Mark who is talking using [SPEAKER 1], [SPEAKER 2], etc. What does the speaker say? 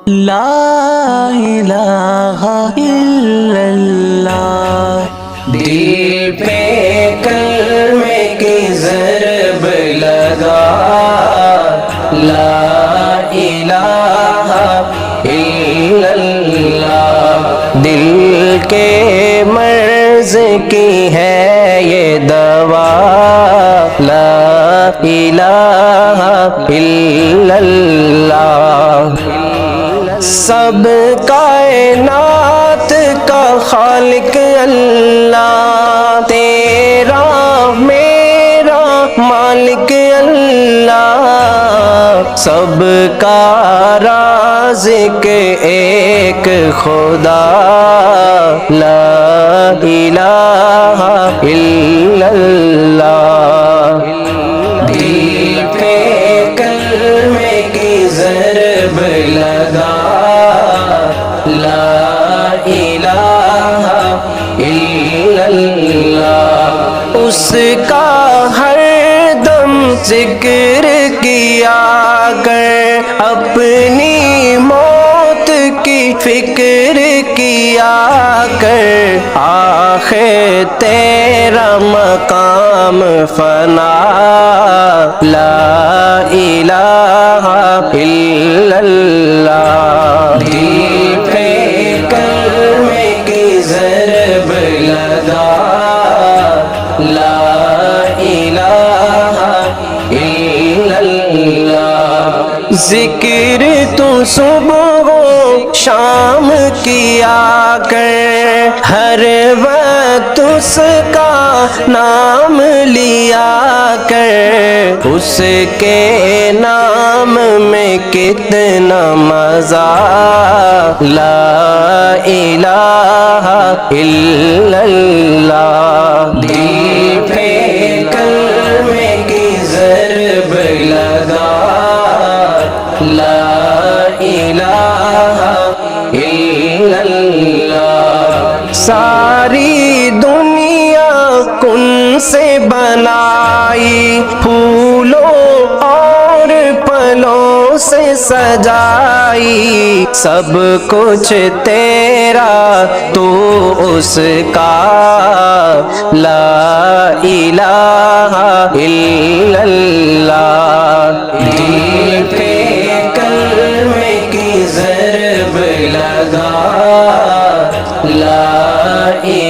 [SPEAKER 1] لا الہ الا اللہ۔
[SPEAKER 2] دل پہ کلمے کی ضرب لگا، لا الہ الا اللہ۔ دل کے مرض کی ہے یہ دوا، لا الہ الا اللہ۔ سب کائنات کا خالق اللہ، تیرا میرا مالک اللہ، سب کا رازق ایک خدا، لا الہ الا اللہ۔ دل پہ کلمے کی ضرب لگا، لا الہ الا اللہ۔ اس کا ہر دم ذکر کیا کر، اپنی موت کی فکر کیا کر، آخر تیرا مقام فنا، لا الہ الا اللہ۔ دل پہ کلمے کی ضرب لگا، لا الہ الا اللہ۔ ذکر تو صبح و شام کیا کر، ہر وقت اس کا نام لیا کر، اس کے نام میں کتنا مزہ، لا الہ الا اللہ۔ دل پہ کلمے کی ضرب لگا، لا الہ الا اللہ۔ ساری دنیا کن سے بنائی، پھولوں اور پھلوں سے سجائی، سب کچھ تیرا تو اس کا، لا الہ الا اللہ۔ دل پہ کلمے کی ضرب لگا، لا الہ